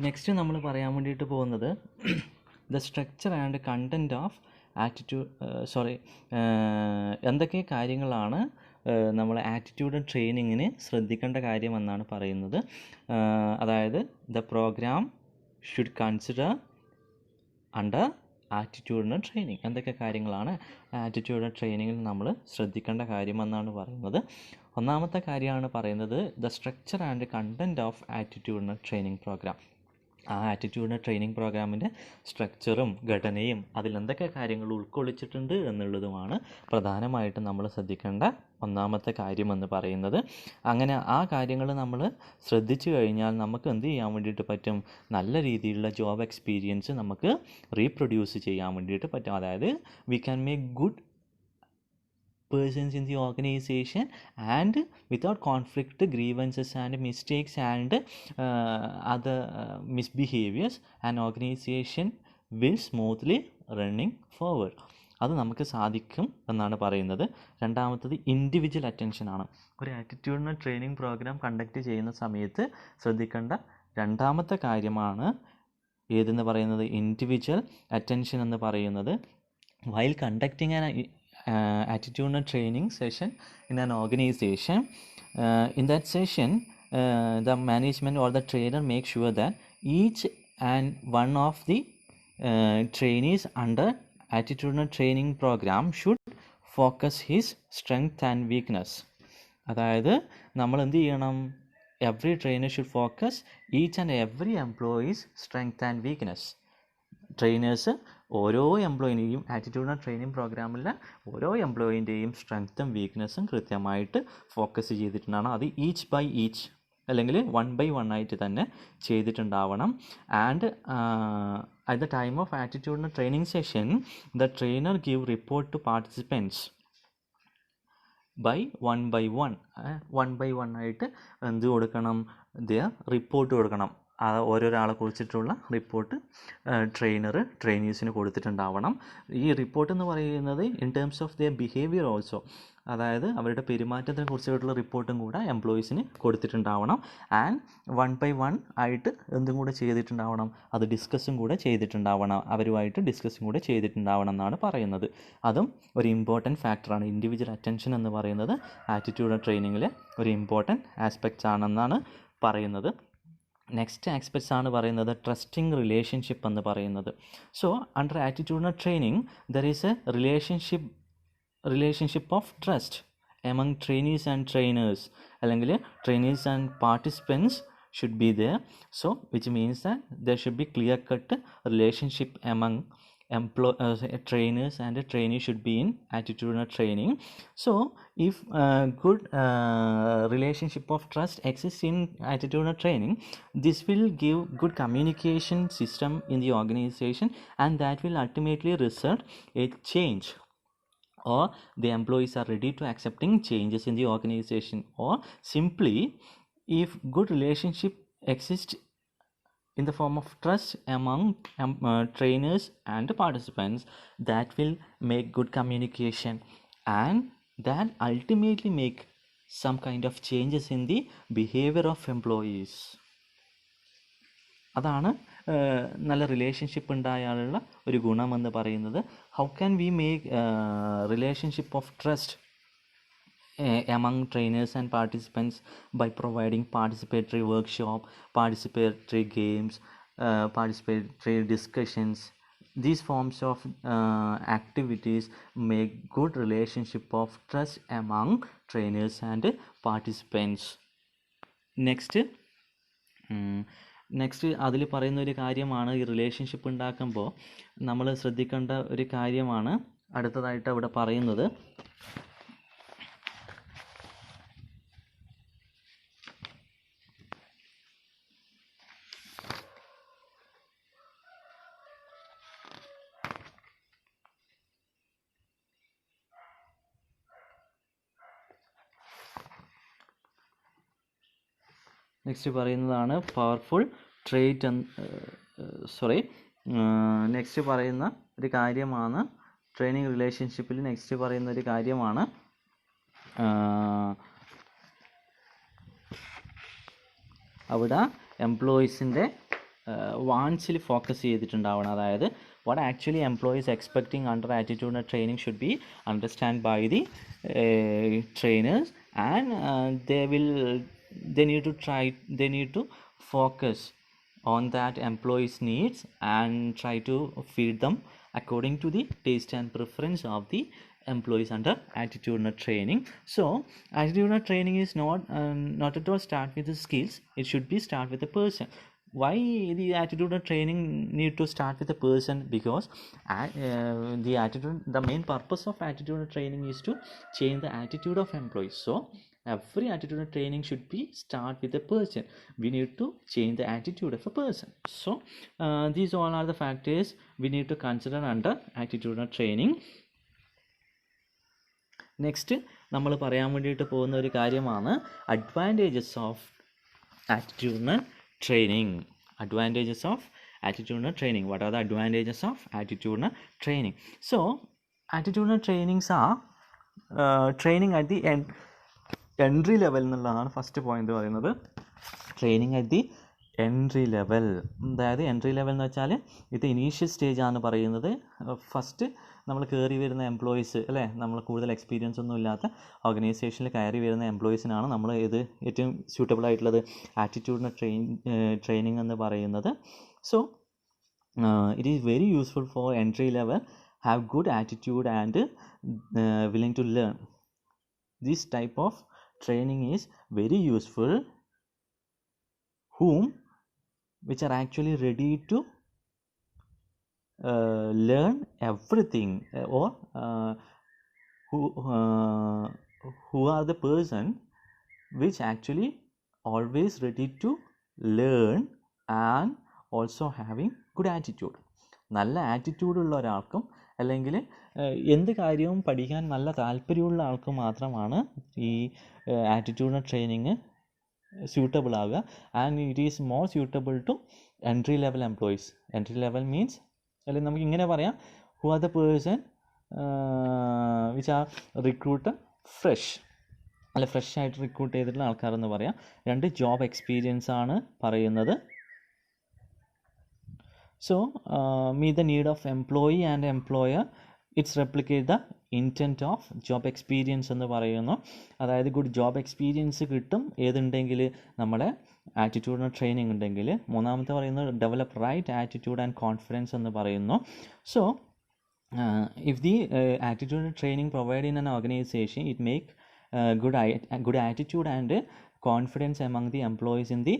Next നമ്മൾ പറയാൻ വേണ്ടിയിട്ട് പോകുന്നത് the structure and content of എന്തൊക്കെ കാര്യങ്ങളാണ് നമ്മൾ ആറ്റിറ്റ്യൂഡ് ട്രെയിനിങ്ങിന് ശ്രദ്ധിക്കേണ്ട കാര്യമെന്നാണ് പറയുന്നത്. അതായത് the program should consider under attitudinal training. എന്തൊക്കെ കാര്യങ്ങളാണ് ആറ്റിറ്റ്യൂഡ് ട്രെയിനിങ്ങിൽ നമ്മൾ ശ്രദ്ധിക്കേണ്ട കാര്യമെന്നാണ് പറയുന്നത്. ഒന്നാമത്തെ കാര്യമാണ് പറയുന്നത് the structure and content of attitudinal training program. ആ ആറ്റിറ്റ്യൂഡിന് ട്രെയിനിങ് പ്രോഗ്രാമിൻ്റെ സ്ട്രക്ചറും ഘടനയും അതിലെന്തൊക്കെ കാര്യങ്ങൾ ഉൾക്കൊള്ളിച്ചിട്ടുണ്ട് എന്നുള്ളതുമാണ് പ്രധാനമായിട്ടും നമ്മൾ ശ്രദ്ധിക്കേണ്ട ഒന്നാമത്തെ കാര്യമെന്ന് പറയുന്നത്. അങ്ങനെ ആ കാര്യങ്ങൾ നമ്മൾ ശ്രദ്ധിച്ചു കഴിഞ്ഞാൽ നമുക്ക് എന്ത് ചെയ്യാൻ വേണ്ടിയിട്ട് പറ്റും? നല്ല രീതിയിലുള്ള ജോബ് എക്സ്പീരിയൻസ് നമുക്ക് റീപ്രൊഡ്യൂസ് ചെയ്യാൻ വേണ്ടിയിട്ട് പറ്റും. അതായത് we can make good persons in the organization and without conflict, grievances and mistakes and other misbehaviors, an organization will smoothly running forward. അത് നമുക്ക് സാധിക്കും എന്നാണ് പറയുന്നത്. രണ്ടാമത്തത് ഇൻഡിവിജ്വൽ അറ്റൻഷനാണ്. ഒരു ആറ്റിറ്റ്യൂഡിന് ട്രെയിനിങ് പ്രോഗ്രാം കണ്ടക്ട് ചെയ്യുന്ന സമയത്ത് ശ്രദ്ധിക്കേണ്ട രണ്ടാമത്തെ കാര്യമാണ് ഏതെന്ന് പറയുന്നത് ഇൻഡിവിജ്വൽ അറ്റൻഷൻ എന്ന് പറയുന്നത്. While conducting an attitudinal training session in an organization, in that session the management or the trainer makes sure that each and one of the trainees under attitudinal training program should focus his strength and weakness. അതായത് നമ്മൾ എന്ത് ചെയ്യണം? Every trainer should focus each and every employees strength and weakness. Trainers ഓരോ എംപ്ലോയിൻ്റെയും attitudinal training പ്രോഗ്രാമിലെ ഓരോ എംപ്ലോയിൻ്റെയും സ്ട്രെങ്ത്തും വീക്ക്നെസ്സും കൃത്യമായിട്ട് focus ചെയ്തിട്ടുണ്ടാണ്. അത് each by each അല്ലെങ്കിൽ 1 by 1 ആയിട്ട് തന്നെ ചെയ്തിട്ടുണ്ടാവണം. And at the time of attitudinal training session the trainer give report to participants by 1 by 1. 1 by 1 ആയിട്ട് എന്ത് കൊടുക്കണം? റിപ്പോർട്ട് കൊടുക്കണം. ഓരോരാളെ കുറിച്ചിട്ടുള്ള റിപ്പോർട്ട് ട്രെയിനീസിന് കൊടുത്തിട്ടുണ്ടാവണം. ഈ റിപ്പോർട്ട് എന്ന് പറയുന്നത് in terms of their behaviour also, അതായത് അവരുടെ പെരുമാറ്റത്തിനെ കുറിച്ചിട്ടുള്ള റിപ്പോർട്ടും കൂടെ എംപ്ലോയീസിന് കൊടുത്തിട്ടുണ്ടാവണം. ആൻഡ് 1 by 1 ആയിട്ട് എന്തും കൂടെ ചെയ്തിട്ടുണ്ടാവണം? അത് ഡിസ്കസും കൂടെ ചെയ്തിട്ടുണ്ടാവണം. അവരുമായിട്ട് ഡിസ്കസും കൂടെ ചെയ്തിട്ടുണ്ടാവണം എന്നാണ് പറയുന്നത്. അതും ഒരു ഇമ്പോർട്ടൻറ്റ് ഫാക്ടറാണ്. ഇൻഡിവിജ്വൽ അറ്റൻഷൻ എന്ന് പറയുന്നത് ആറ്റിറ്റ്യൂഡ് ട്രെയിനിങ്ങിലെ ഒരു ഇമ്പോർട്ടൻറ്റ് ആസ്പെക്ട്സ് ആണെന്നാണ് പറയുന്നത്. നെക്സ്റ്റ് ആസ്പെക്ട്സ് ആണ് പറയുന്നത് ട്രസ്റ്റിംഗ് റിലേഷൻഷിപ്പ് എന്ന് പറയുന്നത്. So under attitudinal training there is a relationship of trust among trainees and trainers, അല്ലെങ്കിൽ trainees and participants should be there. So which means that there should be clear cut relationship among trainers and trainees should be in attitudinal training. So if good relationship of trust exists in attitudinal training, this will give good communication system in the organization, and that will ultimately result a change, or the employees are ready to accepting changes in the organization. Or simply, if good relationship exists in the form of trust among trainers and participants, that will make good communication, and that ultimately make some kind of changes in the behavior of employees. അതാണ് നല്ല relationship ഉണ്ടായാലുള്ള ഒരു ഗുണമെന്ന് പറയുന്നത്. How can we make relationship of trust among trainers and participants? By providing participatory workshop, participatory games, participatory discussions. These forms of activities make good relationship of trust among trainers and participants. Next അതിൽ പറയുന്ന ഒരു കാര്യമാണ്, ഈ relationship ഉണ്ടാക്കുമ്പോൾ നമ്മൾ ശ്രദ്ധിക്കേണ്ട ഒരു കാര്യമാണ് അടുത്തതായിട്ട് അവിടെ പറയുന്നത്. നെക്സ്റ്റ് പറയുന്നതാണ് പവർഫുൾ ട്രേറ്റ്. നെക്സ്റ്റ് പറയുന്ന ഒരു കാര്യമാണ് ട്രെയിനിങ് റിലേഷൻഷിപ്പിൽ നെക്സ്റ്റ് പറയുന്ന ഒരു കാര്യമാണ് അവിടെ എംപ്ലോയീസിൻ്റെ വാൺസിൽ ഫോക്കസ് ചെയ്തിട്ടുണ്ടാവണം. അതായത് what actually employees expecting under attitudinal training should be understand by the trainers and they need to focus on that employees needs and try to feed them according to the taste and preference of the employees under attitudinal training. So attitudinal training is not at all start with the skills. It should be start with the person. Why the attitudinal training need to start with the person? Because the main purpose of attitudinal training is to change the attitude of employees. So every attitudinal training should be start with a person. We need to change the attitude of a person. So these all are the factors we need to consider under attitudinal training. Next നമ്മൾ പറയാൻ വേണ്ടിയിട്ട് പോകുന്ന ഒരു കാര്യമാണ് advantages of attitudinal training. Advantages of attitudinal training. What are the advantages of attitudinal training? So attitudinal trainings are training at the entry level എന്നുള്ളതാണ് first point പറയുന്നത്. Training at the entry level. അതായത് entry level എന്ന് വെച്ചാൽ ഇത് initial സ്റ്റേജാണ് പറയുന്നത്. First നമ്മൾ കയറി വരുന്ന എംപ്ലോയീസ് അല്ലേ, നമ്മൾ കൂടുതൽ എക്സ്പീരിയൻസ് ഒന്നും ഇല്ലാത്ത ഓർഗനൈസേഷനിൽ കയറി വരുന്ന എംപ്ലോയീസിനാണ് നമ്മൾ ഇത് ഏറ്റവും സ്യൂട്ടബിൾ ആയിട്ടുള്ളത് ആറ്റിറ്റ്യൂഡിനൽ ട്രെയിനിങ് എന്ന് പറയുന്നത്. So it is very useful for entry level, have good attitude and willing to learn. This type of training is very useful which are actually ready to learn everything, or who are the person which actually always ready to learn and also having good attitude. നല്ല attitude ഉള്ള ഒരാൾക്കും അല്ലെങ്കിൽ എന്ത് കാര്യവും പഠിക്കാൻ നല്ല താല്പര്യമുള്ള ആൾക്കും മാത്രമാണ് ഈ ആറ്റിറ്റ്യൂഡിനൽ ട്രെയിനിങ് സ്യൂട്ടബിൾ ആവുക. And it is more suitable to entry level employees. Entry level means അല്ലെങ്കിൽ നമുക്ക് ഇങ്ങനെ പറയാം, who are the person which are recruited fresh, അല്ല ഫ്രഷ് ആയിട്ട് റിക്രൂട്ട് ചെയ്തിട്ടുള്ള ആൾക്കാരെന്ന് പറയാം. രണ്ട് ജോബ് എക്സ്പീരിയൻസ് ആണ് പറയുന്നത്. So meet the need of employee and employer. It's replicate the intent of job experience എന്ന് പറയുന്നു. അതായത് ഗുഡ് ജോബ് എക്സ്പീരിയൻസ് കിട്ടും ഏതുണ്ടെങ്കിൽ നമ്മുടെ ആറ്റിറ്റ്യൂഡിനൽ ട്രെയിനിങ് ഉണ്ടെങ്കിൽ. മൂന്നാമത്തെ പറയുന്നത് develop right attitude and confidence എന്ന് പറയുന്നു. So if the attitudinal training provided in an organization, it make good attitude and confidence among the employees in the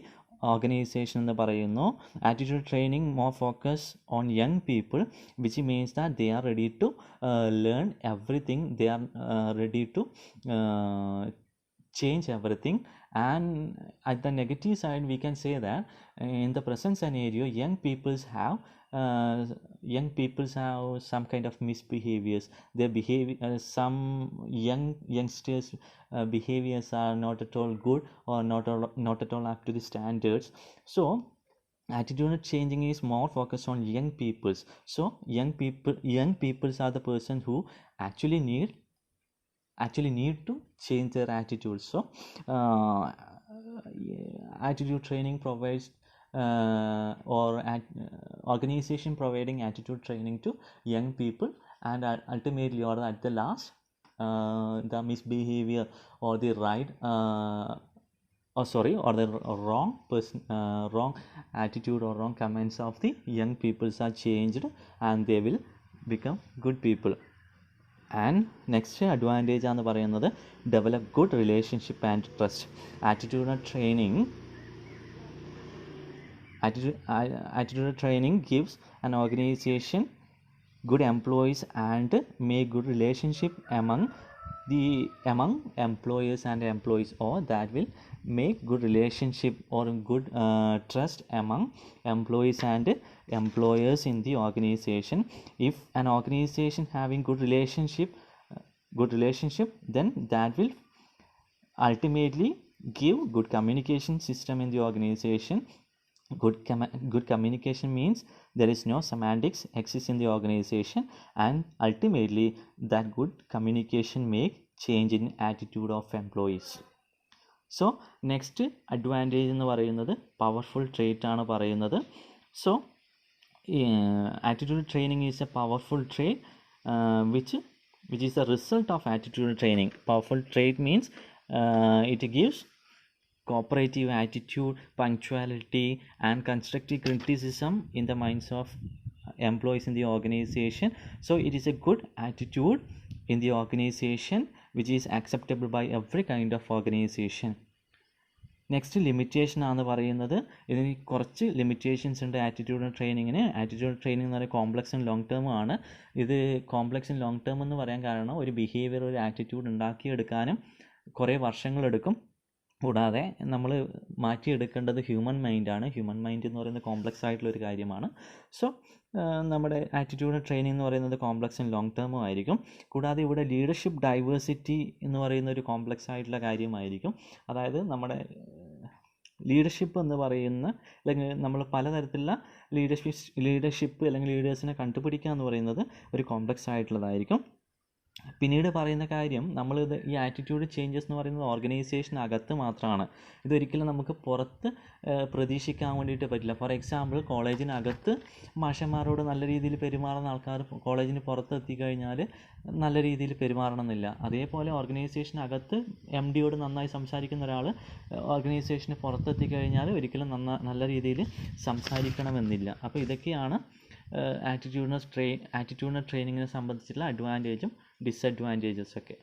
organization എന്ന് പറയുന്നു. Attitude training more focus on young people, which means that they are ready to learn everything, they are ready to change everything. And at the negative side we can say that in the present scenario young people have some kind of misbehaviors. Their behavior, some youngsters behaviors are not at all good or not at all up to the standards. So attitudinal changing is more focused on young peoples. So young peoples are the person who actually need to change their attitudes. So attitude training provides organization providing attitude training to young people, and ultimately or at the last the misbehavior or the or the wrong attitude or wrong comments of the young peoples are changed and they will become good people. And next advantage ആണ് പറയുന്നത് develop good relationship and trust. Attitudinal training gives an organization good employees and make good relationship among employers and employees, or that will make good relationship or good trust among employees and employers in the organization. If an organization having good relationship, then that will ultimately give good communication system in the organization. Good communication means there is no semantics exists in the organization, and ultimately that good communication make change in attitude of employees. So next advantage എന്ന് പറയുന്നത് powerful trait ആണ് പറയുന്നത്. So attitudinal training is a powerful trait which is the result of attitudinal training. Powerful trait means it gives cooperative attitude, punctuality, and constructive criticism in the minds of employees in the organization. So it is a good attitude in the organization which is acceptable by every kind of organization. Next limitation ആണെന്ന് പറയുന്നത്, ഇതിന് കുറച്ച് limitations ഉണ്ട് ആറ്റിറ്റ്യൂഡൽ ട്രെയിനിങ്ങിന്. ആറ്റിറ്റ്യൂഡൽ training എന്ന് പറയുന്നത് complex and long term ആണ്. ഇത് കോംപ്ലക്സ് ആൻഡ് ലോങ് ടേം എന്ന് പറയാൻ കാരണം ഒരു ബിഹേവിയർ, ഒരു ആറ്റിറ്റ്യൂഡ് ഉണ്ടാക്കിയെടുക്കാനും കുറേ വർഷങ്ങളെടുക്കും. കൂടാതെ നമ്മൾ മാറ്റിയെടുക്കേണ്ടത് ഹ്യൂമൻ മൈൻഡാണ്. ഹ്യൂമൻ മൈൻഡ് എന്ന് പറയുന്നത് കോംപ്ലക്സ് ആയിട്ടുള്ളൊരു കാര്യമാണ്. സോ നമ്മുടെ ആറ്റിറ്റ്യൂഡ് ട്രെയിനിങ് എന്ന് പറയുന്നത് കോംപ്ലക്സ് ആൻഡ് ലോങ് ടേമും ആയിരിക്കും. കൂടാതെ ഇവിടെ ലീഡർഷിപ്പ് ഡൈവേഴ്സിറ്റി എന്ന് പറയുന്ന ഒരു കോംപ്ലക്സ് ആയിട്ടുള്ള കാര്യമായിരിക്കും. അതായത് നമ്മുടെ ലീഡർഷിപ്പ് എന്ന് പറയുന്ന, അല്ലെങ്കിൽ നമ്മൾ പലതരത്തിലുള്ള ലീഡർഷിപ്പ് അല്ലെങ്കിൽ ലീഡേഴ്സിനെ കണ്ടുപിടിക്കുക എന്ന് പറയുന്നത് ഒരു കോംപ്ലക്സ് ആയിട്ടുള്ളതായിരിക്കും. പിന്നീട് പറയുന്ന കാര്യം, നമ്മളിത് ഈ ആറ്റിറ്റ്യൂഡ് ചേഞ്ചസ് എന്ന് പറയുന്നത് ഓർഗനൈസേഷനകത്ത് മാത്രമാണ്. ഇതൊരിക്കലും നമുക്ക് പുറത്ത് പ്രതീക്ഷിക്കാൻ വേണ്ടിയിട്ട് പറ്റില്ല. ഫോർ എക്സാമ്പിൾ, കോളേജിനകത്ത് മാഷന്മാരോട് നല്ല രീതിയിൽ പെരുമാറുന്ന ആൾക്കാർ കോളേജിന് പുറത്ത് എത്തിക്കഴിഞ്ഞാൽ നല്ല രീതിയിൽ പെരുമാറണമെന്നില്ല. അതേപോലെ ഓർഗനൈസേഷനകത്ത് MDയോട് നന്നായി സംസാരിക്കുന്ന ഒരാൾ ഓർഗനൈസേഷന് പുറത്തെത്തിക്കഴിഞ്ഞാൽ ഒരിക്കലും നല്ല രീതിയിൽ സംസാരിക്കണമെന്നില്ല. അപ്പോൾ ഇതൊക്കെയാണ് ആറ്റിറ്റ്യൂഡിനൽ ട്രെയിനിങ്ങിനെ സംബന്ധിച്ചുള്ള അഡ്വാൻറ്റേജും ഡിസഡ്വാൻറ്റേജസ് ഒക്കെ.